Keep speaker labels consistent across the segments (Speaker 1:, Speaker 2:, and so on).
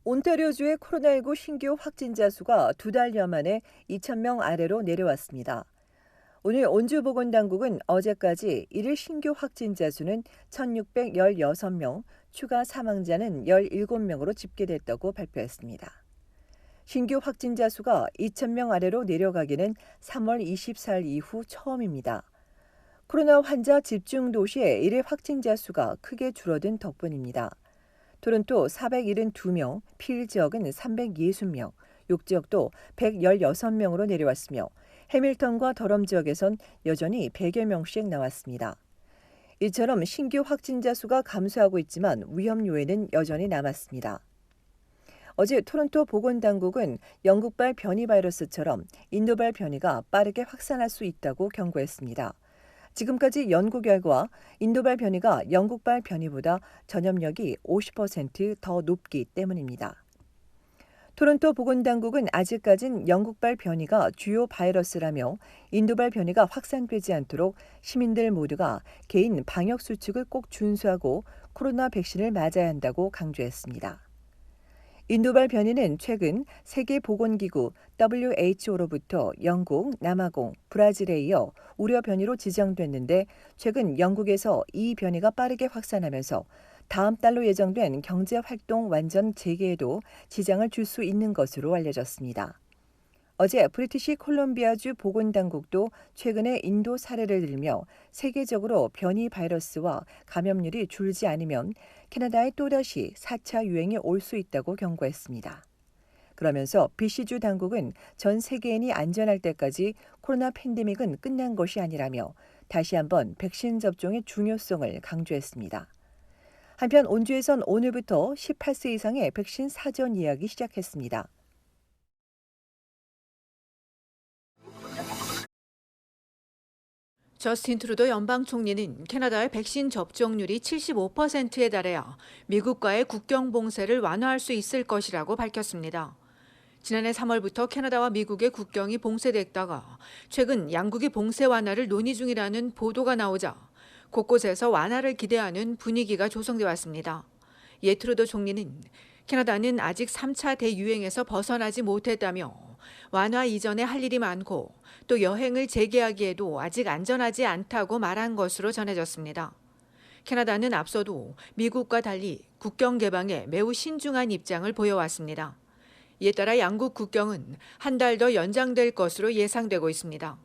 Speaker 1: 온타리오주의 코로나19 신규 확진자 수가 2달여 만에 2,000명 아래로 내려왔습니다. 오늘 온주보건당국은 어제까지 일일 신규 확진자 수는 1,616명, 추가 사망자는 17명으로 집계됐다고 발표했습니다. 신규 확진자 수가 2,000명 아래로 내려가기는 3월 24일 이후 처음입니다. 코로나 환자 집중 도시의 일일 확진자 수가 크게 줄어든 덕분입니다. 토론토 472명, 피일 지역은 360명, 욕지역도 116명으로 내려왔으며 해밀턴과 더럼 지역에선 여전히 100여 명씩 나왔습니다. 이처럼 신규 확진자 수가 감소하고 있지만 위험 요인은 여전히 남았습니다. 어제 토론토 보건당국은 영국발 변이 바이러스처럼 인도발 변이가 빠르게 확산할 수 있다고 경고했습니다. 지금까지 연구 결과 인도발 변이가 영국발 변이보다 전염력이 50%더 높기 때문입니다. 토론토 보건당국은 아직까진 영국발 변이가 주요 바이러스라며 인도발 변이가 확산되지 않도록 시민들 모두가 개인 방역 수칙을 꼭 준수하고 코로나 백신을 맞아야 한다고 강조했습니다. 인도발 변이는 최근 세계보건기구 WHO로부터 영국, 남아공, 브라질에 이어 우려 변이로 지정됐는데 최근 영국에서 이 변이가 빠르게 확산하면서 다음 달로 예정된 경제활동 완전 재개에도 지장을 줄 수 있는 것으로 알려졌습니다. 어제 브리티시 콜롬비아주 보건당국도 최근의 인도 사례를 들며 세계적으로 변이 바이러스와 감염률이 줄지 않으면 캐나다에 또다시 4차 유행이 올 수 있다고 경고했습니다. 그러면서 BC주 당국은 전 세계인이 안전할 때까지 코로나 팬데믹은 끝난 것이 아니라며 다시 한번 백신 접종의 중요성을 강조했습니다. 한편 온주에선 오늘부터 18세 이상의 백신 사전 예약이 시작했습니다.
Speaker 2: 저스틴 트루도 연방 총리는 캐나다의 백신 접종률이 75%에 달해야 미국과의 국경 봉쇄를 완화할 수 있을 것이라고 밝혔습니다. 지난해 3월부터 캐나다와 미국의 국경이 봉쇄됐다가 최근 양국이 봉쇄 완화를 논의 중이라는 보도가 나오자 곳곳에서 완화를 기대하는 분위기가 조성돼 왔습니다. 이에 트루도 총리는 캐나다는 아직 3차 대유행에서 벗어나지 못했다며 완화 이전에 할 일이 많고 또 여행을 재개하기에도 아직 안전하지 않다고 말한 것으로 전해졌습니다. 캐나다는 앞서도 미국과 달리 국경 개방에 매우 신중한 입장을 보여왔습니다. 이에 따라 양국 국경은 한 달 더 연장될 것으로 예상되고 있습니다.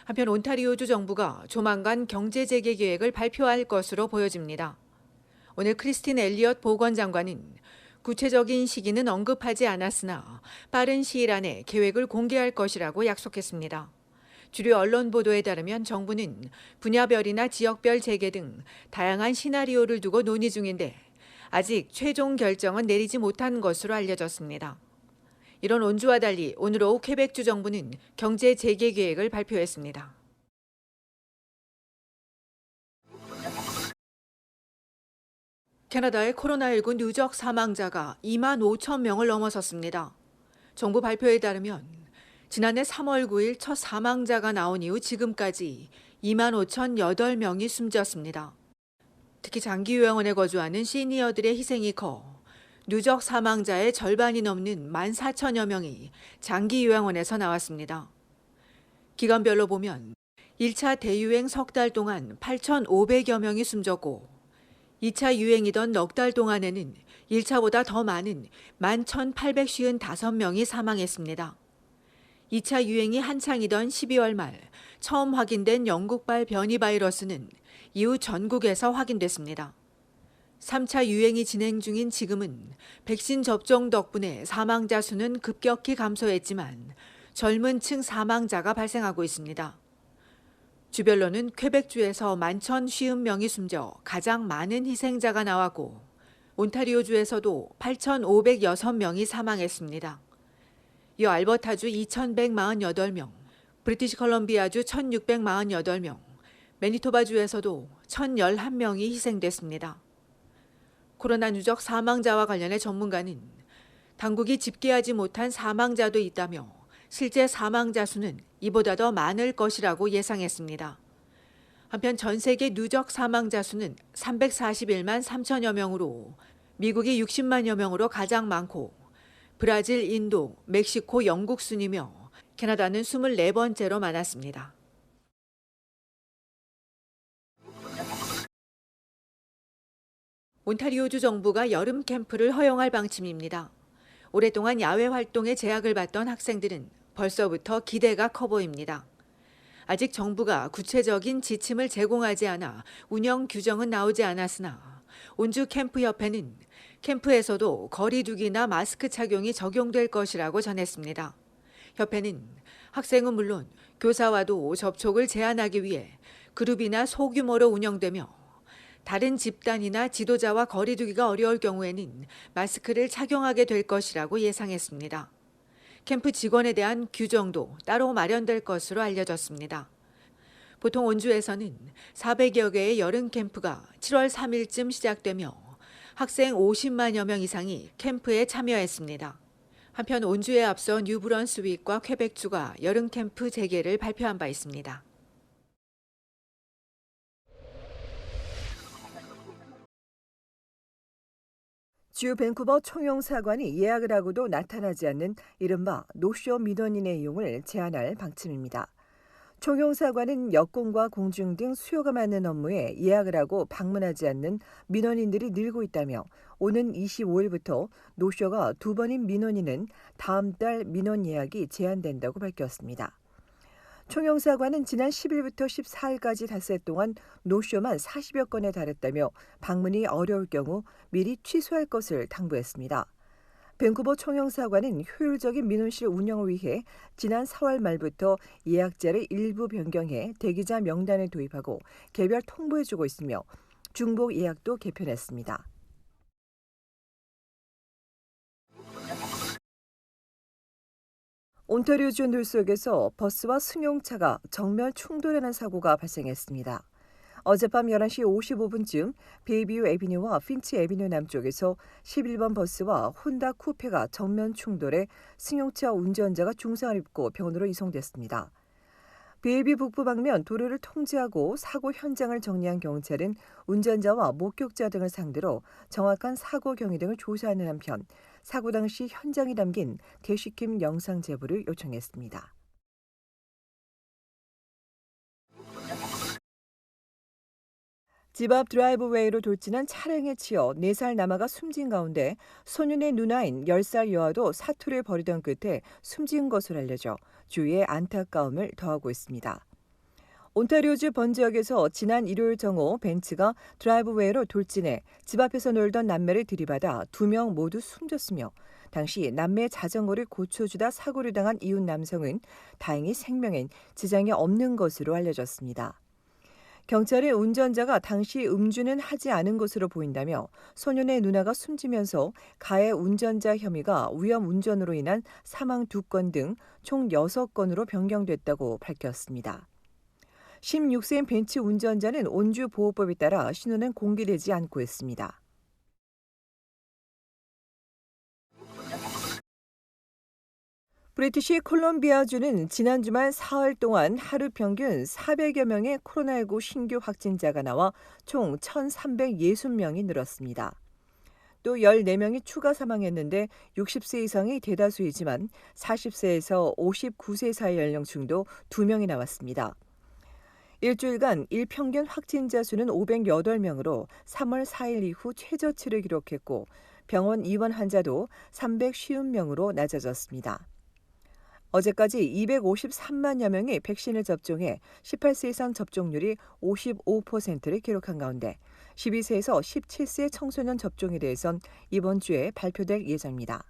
Speaker 2: 한편 온타리오주 정부가 조만간 경제 재개 계획을 발표할 것으로 보여집니다. 오늘 크리스틴 엘리엇 보건장관은 구체적인 시기는 언급하지 않았으나 빠른 시일 안에 계획을 공개할 것이라고 약속했습니다. 주류 언론 보도에 따르면 정부는 분야별이나 지역별 재개 등 다양한 시나리오를 두고 논의 중인데 아직 최종 결정은 내리지 못한 것으로 알려졌습니다. 이런 온주와 달리 오늘 오후 퀘벡주 정부는 경제 재개 계획을 발표했습니다. 캐나다의 코로나19 누적 사망자가 2만 5천 명을 넘어섰습니다. 정부 발표에 따르면 지난해 3월 9일 첫 사망자가 나온 이후 지금까지 2만 5,008명이 숨졌습니다. 특히 장기 요양원에 거주하는 시니어들의 희생이 커 누적 사망자의 절반이 넘는 14,000여 명이 장기 요양원에서 나왔습니다. 기간별로 보면 1차 대유행 석 달 동안 8,500여 명이 숨졌고 2차 유행이던 넉 달 동안에는 1차보다 더 많은 11,855명이 사망했습니다. 2차 유행이 한창이던 12월 말 처음 확인된 영국발 변이 바이러스는 이후 전국에서 확인됐습니다. 3차 유행이 진행 중인 지금은 백신 접종 덕분에 사망자 수는 급격히 감소했지만 젊은 층 사망자가 발생하고 있습니다. 주별로는 퀘벡주에서 11,050명이 숨져 가장 많은 희생자가 나왔고 온타리오주에서도 8,506명이 사망했습니다. 이어 알버타주 2,148명, 브리티시 컬럼비아주 1,648명, 매니토바주에서도 1,011명이 희생됐습니다. 코로나 누적 사망자와 관련해 전문가는 당국이 집계하지 못한 사망자도 있다며 실제 사망자 수는 이보다 더 많을 것이라고 예상했습니다. 한편 전 세계 누적 사망자 수는 341만 3천여 명으로 미국이 60만여 명으로 가장 많고 브라질, 인도, 멕시코, 영국 순이며 캐나다는 24번째로 많았습니다. 온타리오주 정부가 여름 캠프를 허용할 방침입니다. 오랫동안 야외 활동에 제약을 받던 학생들은 벌써부터 기대가 커 보입니다. 아직 정부가 구체적인 지침을 제공하지 않아 운영 규정은 나오지 않았으나 온주 캠프협회는 캠프에서도 거리 두기나 마스크 착용이 적용될 것이라고 전했습니다. 협회는 학생은 물론 교사와도 접촉을 제한하기 위해 그룹이나 소규모로 운영되며 다른 집단이나 지도자와 거리 두기가 어려울 경우에는 마스크를 착용하게 될 것이라고 예상했습니다. 캠프 직원에 대한 규정도 따로 마련될 것으로 알려졌습니다. 보통 온주에서는 400여 개의 여름 캠프가 7월 3일쯤 시작되며 학생 50만여 명 이상이 캠프에 참여했습니다. 한편 온주에 앞서 뉴브런스윅과 퀘벡주가 여름 캠프 재개를 발표한 바 있습니다.
Speaker 1: 주 밴쿠버 총영사관이 예약을 하고도 나타나지 않는 이른바 노쇼 민원인의 이용을 제한할 방침입니다. 총영사관은 여권과 공증 등 수요가 많은 업무에 예약을 하고 방문하지 않는 민원인들이 늘고 있다며 오는 25일부터 노쇼가 2번인 민원인은 다음 달 민원 예약이 제한된다고 밝혔습니다. 총영사관은 지난 10일부터 14일까지 닷새 동안 노쇼만 40여 건에 달했다며 방문이 어려울 경우 미리 취소할 것을 당부했습니다. 밴쿠버 총영사관은 효율적인 민원실 운영을 위해 지난 4월 말부터 예약자를 일부 변경해 대기자 명단에 도입하고 개별 통보해주고 있으며 중복 예약도 개편했습니다. 온타리오주 놀속에서 버스와 승용차가 정면 충돌하는 사고가 발생했습니다. 어젯밤 11시 55분쯤 베이비유 애비뉴와 핀치 애비뉴 남쪽에서 11번 버스와 혼다 쿠페가 정면 충돌해 승용차 운전자가 중상을 입고 병원으로 이송됐습니다. 베이비 북부 방면 도로를 통제하고 사고 현장을 정리한 경찰은 운전자와 목격자 등을 상대로 정확한 사고 경위 등을 조사하는 한편 사고 당시 현장이 담긴 대시캠 영상 제보를 요청했습니다. 집 앞 드라이브웨이로 돌진한 차량에 치여 4살 남아가 숨진 가운데 소년의 누나인 10살 여아도 사투를 벌이던 끝에 숨진 것으로 알려져 주위에 안타까움을 더하고 있습니다. 온타리오주 번지역에서 지난 일요일 정오 벤츠가 드라이브웨이로 돌진해 집 앞에서 놀던 남매를 들이받아 2명 모두 숨졌으며 당시 남매의 자전거를 고쳐주다 사고를 당한 이웃 남성은 다행히 생명엔 지장이 없는 것으로 알려졌습니다. 경찰은 운전자가 당시 음주는 하지 않은 것으로 보인다며 소년의 누나가 숨지면서 가해 운전자 혐의가 위험 운전으로 인한 사망 2건 등 총 6건으로 변경됐다고 밝혔습니다. 16세인 벤츠 운전자는 온주보호법에 따라 신호는 공개되지 않고 있습니다. 브리티시 콜롬비아주는 지난 주말 사흘 동안 하루 평균 400여 명의 코로나19 신규 확진자가 나와 총 1,360명이 늘었습니다. 또 14명이 추가 사망했는데 60세 이상이 대다수이지만 40세에서 59세 사이 연령층도 2명이 나왔습니다. 일주일간 일평균 확진자 수는 508명으로 3월 4일 이후 최저치를 기록했고 병원 입원 환자도 350명으로 낮아졌습니다. 어제까지 253만여 명이 백신을 접종해 18세 이상 접종률이 55%를 기록한 가운데 12세에서 17세 청소년 접종에 대해선 이번 주에 발표될 예정입니다.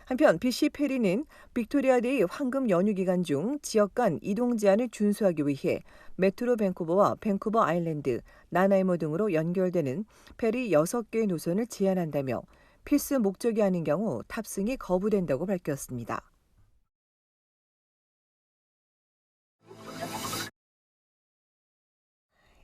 Speaker 1: 한편 BC 페리는 빅토리아데이 황금 연휴 기간 중 지역 간 이동 제한을 준수하기 위해 메트로 밴쿠버와 밴쿠버 아일랜드, 나나이모 등으로 연결되는 페리 6개의 노선을 제한한다며 필수 목적이 아닌 경우 탑승이 거부된다고 밝혔습니다.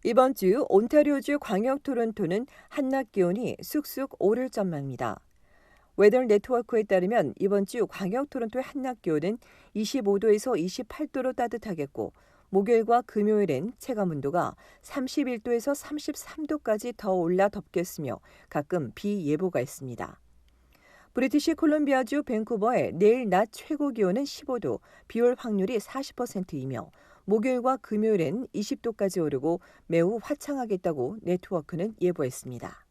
Speaker 1: 이번 주 온타리오주 광역 토론토는 한낮 기온이 쑥쑥 오를 전망입니다. 웨더 네트워크에 따르면 이번 주 광역 토론토의 한낮 기온은 25도에서 28도로 따뜻하겠고 목요일과 금요일엔 체감 온도가 31도에서 33도까지 더 올라 덥겠으며 가끔 비 예보가 있습니다. 브리티시 콜롬비아주 밴쿠버의 내일 낮 최고 기온은 15도, 비 올 확률이 40%이며 목요일과 금요일엔 20도까지 오르고 매우 화창하겠다고 네트워크는 예보했습니다.